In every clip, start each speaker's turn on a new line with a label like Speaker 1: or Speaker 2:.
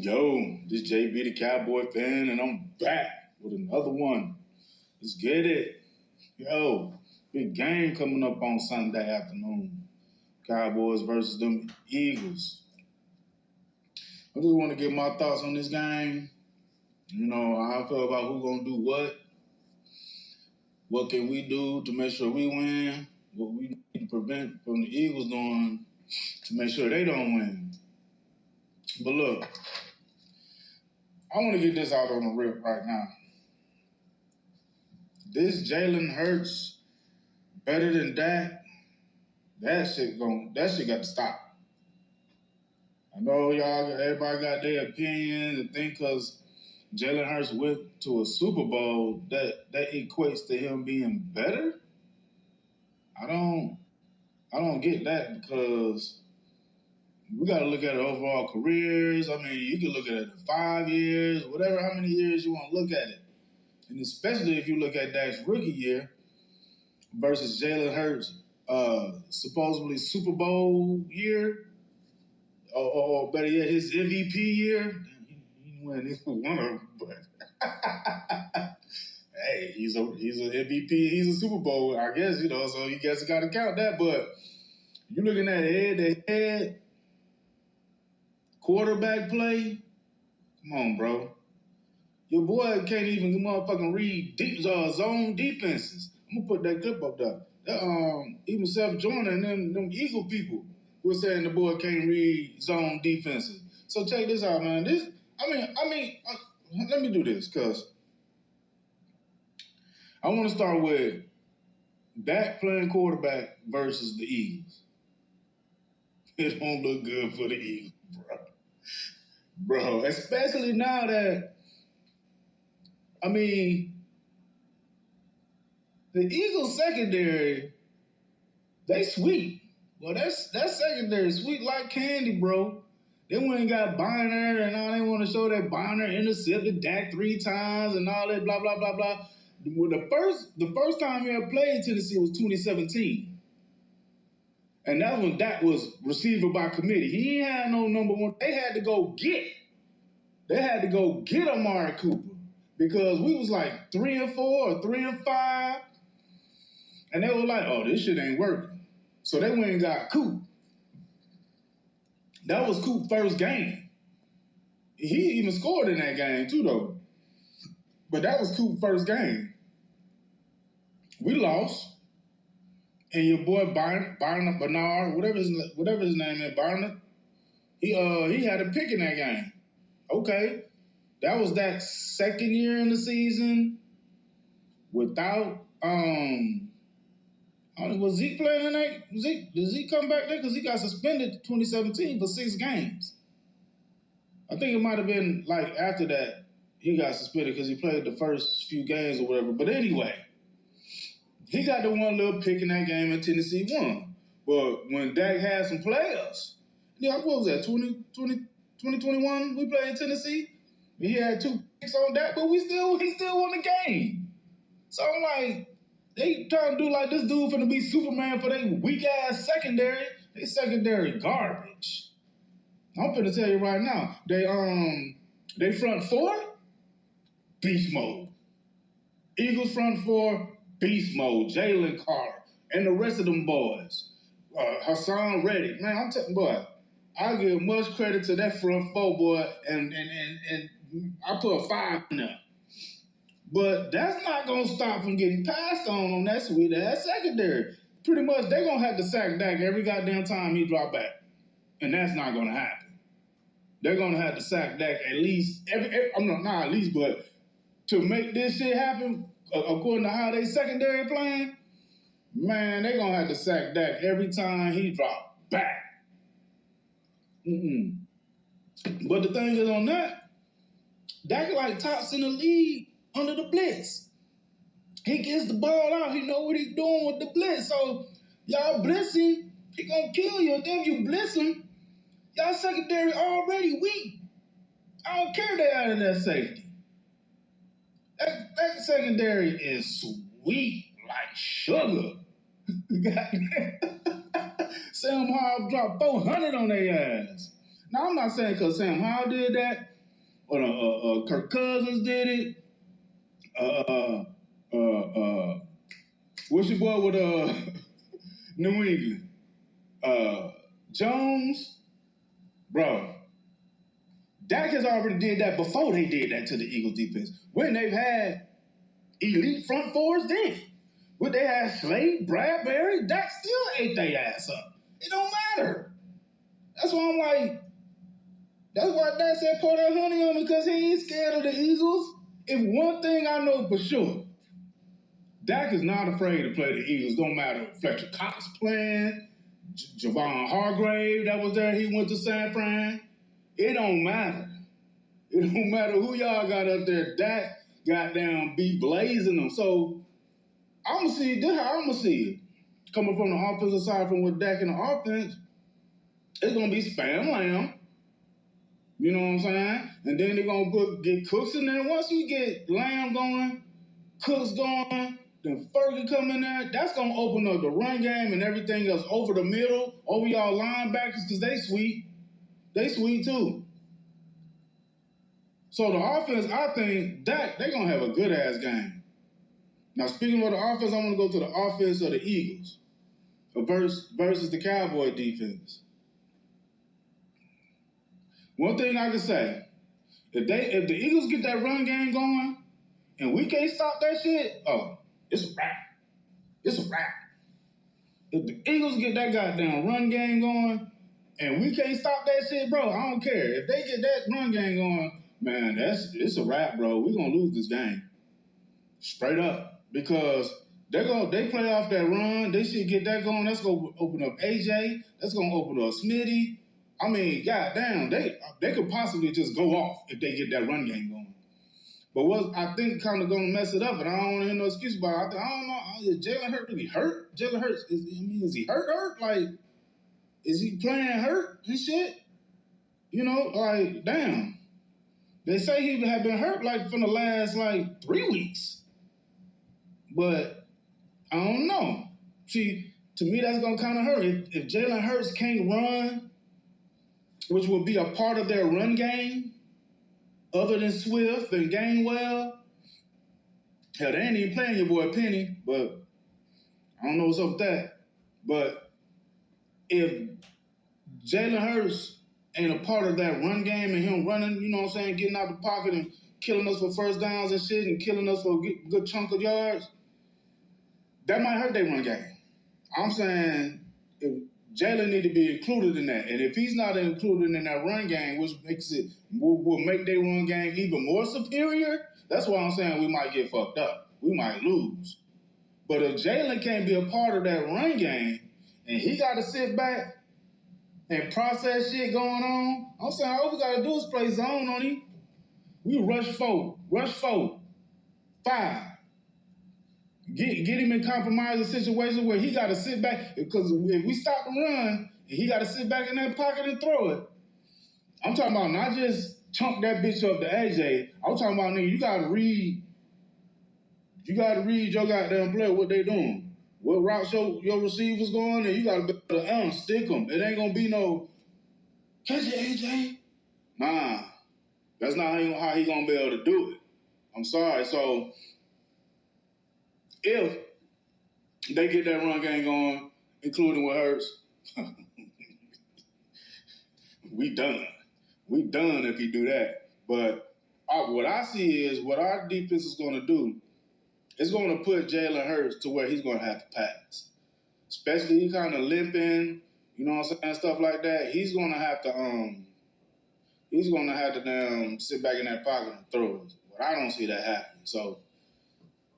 Speaker 1: Yo, this JB the Cowboy fan, and I'm back with another one. Let's get it. Yo, big game coming up on Sunday afternoon. Cowboys versus them Eagles. I just want to get my thoughts on this game. You know, how I feel about who gonna do what. What can we do to make sure we win? What we need to prevent from the Eagles doing to make sure they don't win. But look, I want to get this out on the rip right now. This Jalen Hurts better than Dak. That shit got to stop. I know everybody got their opinions and think because Jalen Hurts went to a Super Bowl that equates to him being better. I don't get that because we got to look at overall careers. I mean, you can look at it in 5 years, whatever, how many years you want to look at it. And especially if you look at Dak's rookie year versus Jalen Hurts' supposedly Super Bowl year, or better yet, his MVP year. He won one of them, but hey, he's an MVP. He's a Super Bowl, I guess, so you guys got to count that. But you're looking at head-to-head quarterback play. Come on, bro. Your boy can't even motherfucking read zone defenses. I'm gonna put that clip up there. Even Seth Joyner and them Eagle people were saying the boy can't read zone defenses. So check this out, man. Let me do this because I want to start with Dak playing quarterback versus the Eagles. It don't look good for the Eagles, bro. Especially now that, the Eagles secondary, they sweet. Well, that secondary sweet like candy, bro. They went and got Bonner and all they want to show that Bonner intercepted Dak 3 times and all that blah, blah, blah, blah. Well, the first time he ever played Tennessee was 2017. And that's when Dak was receiver by committee. He ain't had no number one. They had to go get Amari Cooper because we was like 3-4 or 3-5. And they were like, oh, this shit ain't working. So they went and got Coop. That was Coop's first game. He even scored in that game too, though. But that was Coop's first game. We lost. And your boy Bernard, whatever his name is, Bernard, he had a pick in that game. Okay. That was that second year in the season without was Zeke playing in that? Did Zeke come back there? Because he got suspended 2017 for 6 games. I think it might have been like after that he got suspended because he played the first few games or whatever. But anyway, he got the one little pick in that game and Tennessee won. But when Dak had some players, what was that, 2021 we played in Tennessee? He had 2 picks on that, but he still won the game. So I'm like, they trying to do like this dude finna be Superman for their weak-ass secondary. They secondary garbage. I'm finna tell you right now, they front 4, beast mode. Eagles front 4, beast mode. Jalen Carter and the rest of them boys. Hassan Reddick. Man, I'm telling boy, I give much credit to that front 4 boy, and I put a 5 in there. But that's not going to stop from getting passed on that sweet-ass secondary. Pretty much, they're going to have to sack Dak every goddamn time he drop back. And that's not going to happen. They're going to have to sack Dak at least, not at least, but to make this shit happen, according to how they secondary playing, man, they're going to have to sack Dak every time he drop back. But the thing is on that, Dak like tops in the league under the blitz. He gets the ball out. He know what he's doing with the blitz. So y'all blitz him, he gonna kill you. And then if you blitz him, y'all secondary already weak. I don't care they out of that safety. That secondary is sweet like sugar. Sam Howell dropped 400 on their ass. Now I'm not saying because Sam Howell did that, Kirk Cousins did it. What's your boy with New England? Jones, bro. Dak has already did that before they did that to the Eagles defense. When they've had elite front fours, then when they had Slade, Bradbury, Dak still ate their ass up. It don't matter. That's why I'm like, that's why Dak said pour that honey on me, because he ain't scared of the Eagles. If one thing I know for sure, Dak is not afraid to play the Eagles. Don't matter if Fletcher Cox playing, Javon Hargrave that was there, he went to San Fran. It don't matter. It don't matter who y'all got up there. Dak goddamn be blazing them. So I'm gonna see this. How I'm gonna see it coming from the offensive side, from with Dak in the offense. It's gonna be spam lamb. You know what I'm saying? And then they're gonna get Cooks in there. Once you get Lamb going, Cooks going, then Fergie come in there. That's gonna open up the run game and everything else over the middle, over y'all linebackers, because they sweet. They sweet too. So the offense, I think Dak, they're gonna have a good ass game. Now speaking of the offense, I'm gonna go to the offense of the Eagles versus the Cowboy defense. One thing I can say, if the Eagles get that run game going and we can't stop that shit, oh, it's a wrap. It's a wrap. If the Eagles get that goddamn run game going and we can't stop that shit, bro, I don't care. If they get that run game going, man, it's a wrap, bro. We're gonna lose this game. Straight up. Because they play off that run, they should get that going. That's gonna open up AJ, that's gonna open up Smitty. I mean, goddamn, they could possibly just go off if they get that run game going. But what I think kind of gonna mess it up, and I don't want to hear no excuse about it. I don't know. Is Jalen Hurts really hurt? Jalen Hurts, is he hurt? Like, is he playing hurt and shit? You know, like, damn. They say he had been hurt like for the last 3 weeks. But I don't know. See, to me, that's gonna kind of hurt. If Jalen Hurts can't run, which will be a part of their run game, other than Swift and Gainwell. Hell, they ain't even playing your boy Penny, but I don't know what's up with that. But if Jalen Hurts ain't a part of that run game and him running, you know what I'm saying, getting out the pocket and killing us for first downs and shit and killing us for a good chunk of yards, that might hurt their run game. I'm saying if Jalen need to be included in that. And if he's not included in that run game, which makes it will make their run game even more superior, that's why I'm saying we might get fucked up. We might lose. But if Jalen can't be a part of that run game and he got to sit back and process shit going on, I'm saying all we got to do is play zone on him. We rush 5. Get him in compromising situations where he got to sit back, because if we stop the run, he got to sit back in that pocket and throw it. I'm talking about not just chunk that bitch up to AJ. I'm talking about, nigga, you got to read your goddamn player, what they doing, what routes your receivers going, and you got to be able to stick them. It ain't gonna be no catch it, AJ. Nah, that's not how he gonna be able to do it. I'm sorry. So if they get that run game going, including with Hurts, we done. We done if he do that. But what I see is what our defense is going to do is going to put Jalen Hurts to where he's going to have to pass. Especially he kind of limping, you know what I'm saying, stuff like that. He's going to have to sit back in that pocket and throw it. But I don't see that happening. So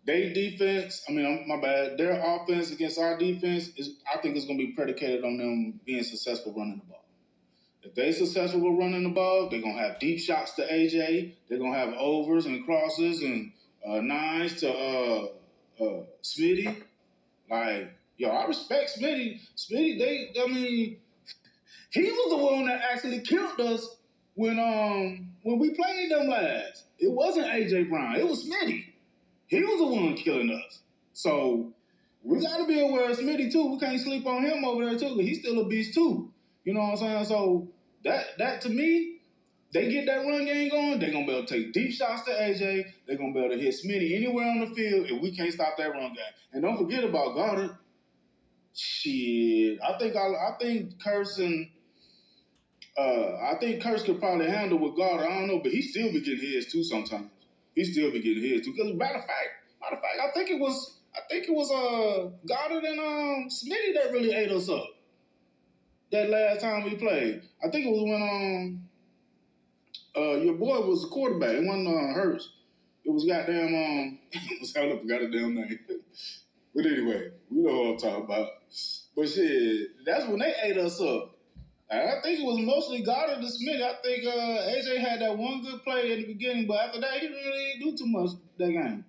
Speaker 1: their defense, my bad, their offense against our defense, I think it's going to be predicated on them being successful running the ball. If they successful with running the ball, they're going to have deep shots to AJ. They're going to have overs and crosses and nines to Smitty. Like, yo, I respect Smitty. Smitty, he was the one that actually killed us when we played them last. It wasn't AJ Brown. It was Smitty. He was the one killing us. So we got to be aware of Smitty, too. We can't sleep on him over there, too, because he's still a beast, too. You know what I'm saying? So that to me, they get that run game going, they're going to be able to take deep shots to AJ. They're going to be able to hit Smitty anywhere on the field, and we can't stop that run game. And don't forget about Goddard. Shit, I think Curse and I think Curse could probably handle with Goddard. I don't know, but he still be getting his too sometimes. He still be getting his too. Because matter of fact, I think it was Goddard and Smitty that really ate us up that last time we played. I think it was when your boy was the quarterback. It wasn't Hurts. It was goddamn I forgot his damn name. But anyway, we know what I'm talking about. But shit, that's when they ate us up. I think it was mostly Goddard and Smith. I think AJ had that one good play in the beginning, but after that, he really didn't do too much that game.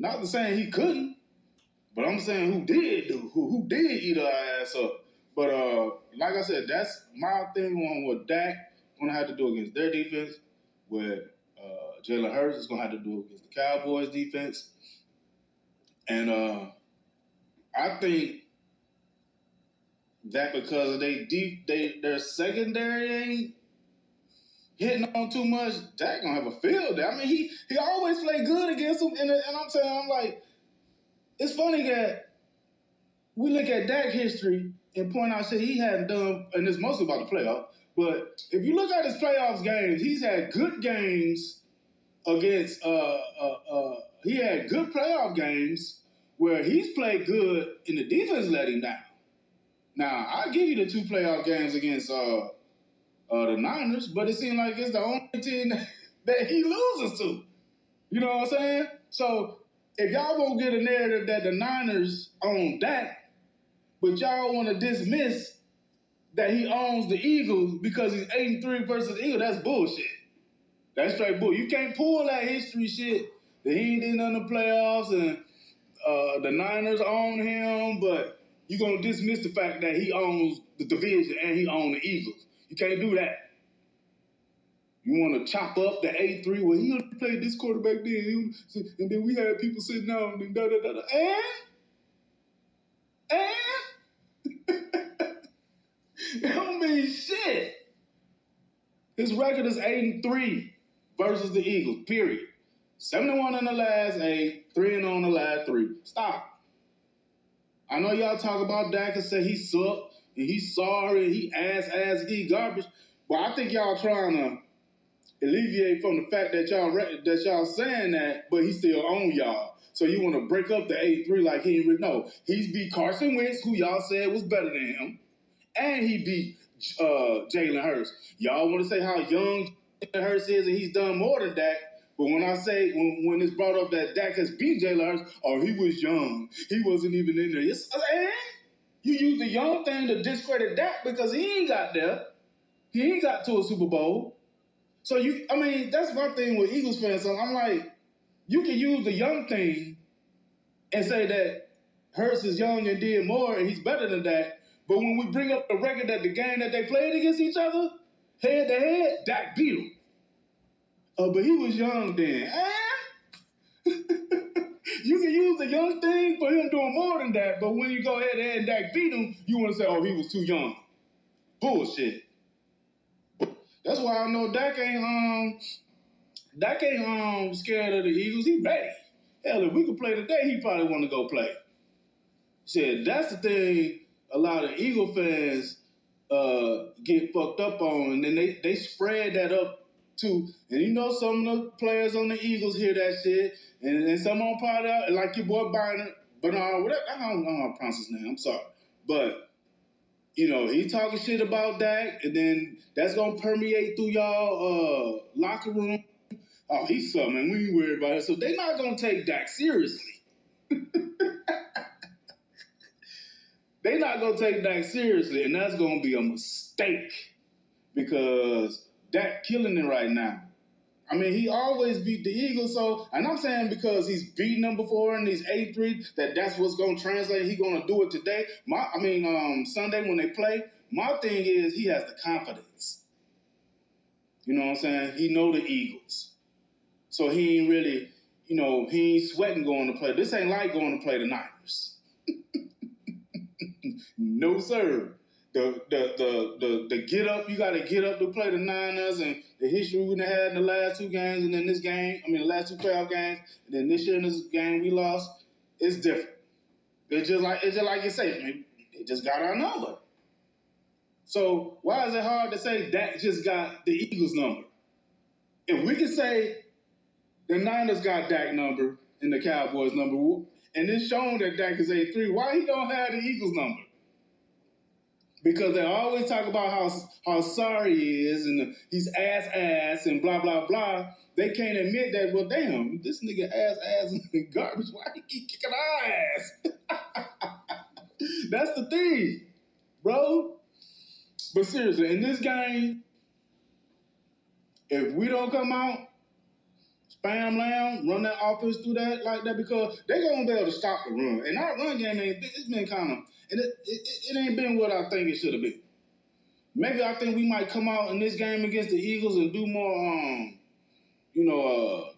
Speaker 1: Not to saying he couldn't, but I'm saying who did eat our ass up. But like I said, that's my thing on what Dak going to have to do against their defense, what Jalen Hurts is going to have to do against the Cowboys defense. And I think that because their secondary ain't hitting on too much, Dak gonna have a field day. I mean, he always play good against them, and I'm like, it's funny that we look at Dak history and point out shit he hadn't done, and it's mostly about the playoff. But if you look at his playoffs games, he's had good games against. He had good playoff games where he's played good and the defense let him down. Now, I'll give you the 2 playoff games against the Niners, but it seems like it's the only team that he loses to. You know what I'm saying? So, if y'all won't get a narrative that the Niners own Dak, but y'all want to dismiss that he owns the Eagles because he's 8-3 versus the Eagles, that's bullshit. That's straight bull. You can't pull that history shit that he ain't did none of the playoffs and the Niners own him, but you're going to dismiss the fact that he owns the division and he owns the Eagles. You can't do that. You want to chop up the 8-3. Well, he only played this quarterback then. And then we had people sitting down and da-da-da-da. It don't mean shit. His record is 8-3 versus the Eagles, period. 7-1 in the last 8, 3-0 in the last 3. Stop. I know y'all talk about Dak and say he sucked and he's sorry and he he garbage, but I think y'all trying to alleviate from the fact that y'all saying that, but he still own y'all. So you want to break up the 8-3 like he ain't no. He's beat Carson Wentz, who y'all said was better than him, and he beat Jalen Hurts. Y'all want to say how young Jalen Hurts is and he's done more than Dak. But when I say, when it's brought up that Dak has beat Jalen Hurts, he was young. He wasn't even in there. You use the young thing to discredit Dak because he ain't got there. He ain't got to a Super Bowl. So, that's my thing with Eagles fans. So I'm like, you can use the young thing and say that Hurts is young and did more and he's better than Dak. But when we bring up the record that the game that they played against each other, head to head, Dak beat him. But he was young then. You can use the young thing for him doing more than that, but when you go ahead and Dak beat him, you want to say, he was too young. Bullshit. That's why I know Dak ain't scared of the Eagles. He ready. Hell, if we could play today, he probably want to go play. Said that's the thing a lot of Eagle fans get fucked up on, and then they spread that up too. And some of the players on the Eagles hear that shit, and some on part out, like your boy Bernard, whatever, I don't know how to pronounce his name, I'm sorry. But, he talking shit about Dak, and then that's going to permeate through y'all locker room. He's something, man, we ain't worried about it. So they're not going to take Dak seriously. They're not going to take Dak seriously, and that's going to be a mistake because Dak killing it right now. I mean, he always beat the Eagles, and I'm saying because he's beaten them before and he's 8-3, that's what's going to translate. He's going to do it today. Sunday when they play, my thing is he has the confidence. You know what I'm saying? He know the Eagles. So he ain't really, he ain't sweating going to play. This ain't like going to play the Niners. No, sir. the get up, you got to get up to play the Niners, and the history we had in the last two games, and then this game, the last two playoff games, and then this year in this game we lost, it's different. It's just like you say, man, it just got our number. So why is it hard to say Dak just got the Eagles number? If we can say the Niners got Dak number and the Cowboys number, and it's shown that Dak is 8-3, why he don't have the Eagles number? Because they always talk about how sorry he is and he's ass and blah blah blah. They can't admit that. Well, damn, this nigga ass and garbage. Why he keep kicking our ass? That's the thing, bro. But seriously, in this game, if we don't come out, spam lamb, run that offense through that like that, because they're gonna be able to stop the run. And our run game it's been kind of, and it ain't been what I think it should have been. Maybe I think we might come out in this game against the Eagles and do more,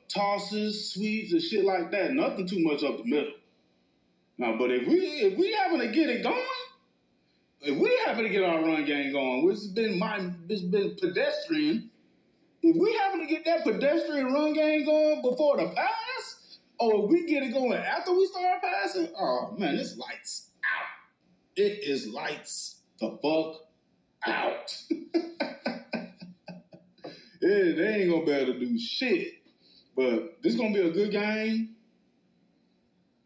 Speaker 1: tosses, sweeps, and shit like that. Nothing too much up the middle. Now, but if we happen to get it going, if we happen to get our run game going, which has been pedestrian, if we happen to get that pedestrian run game going before the pass, or if we get it going after we start passing, oh man, it's lights out. It is lights the fuck out. They ain't gonna be able to do shit. But this gonna be a good game.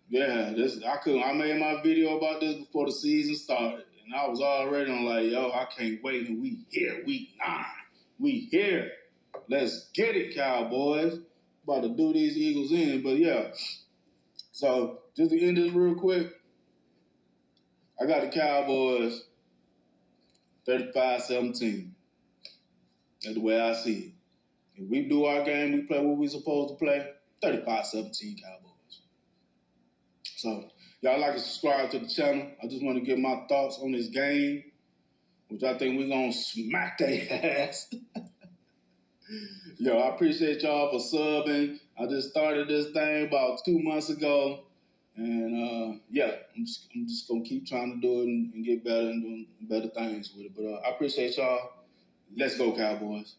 Speaker 1: Yeah, I made my video about this before the season started, and I was already on like, yo, I can't wait, and we here, week 9. We here. Let's get it, Cowboys. About to do these Eagles in, but yeah. So just to end this real quick, I got the Cowboys 35-17. That's the way I see it. If we do our game, we play what we supposed to play, 35-17 Cowboys. So, y'all like to subscribe to the channel. I just want to give my thoughts on this game, which I think we're going to smack their ass. Yo, I appreciate y'all for subbing. I just started this thing about 2 months ago. And, yeah, I'm just going to keep trying to do it and get better and doing better things with it. But I appreciate y'all. Let's go, Cowboys.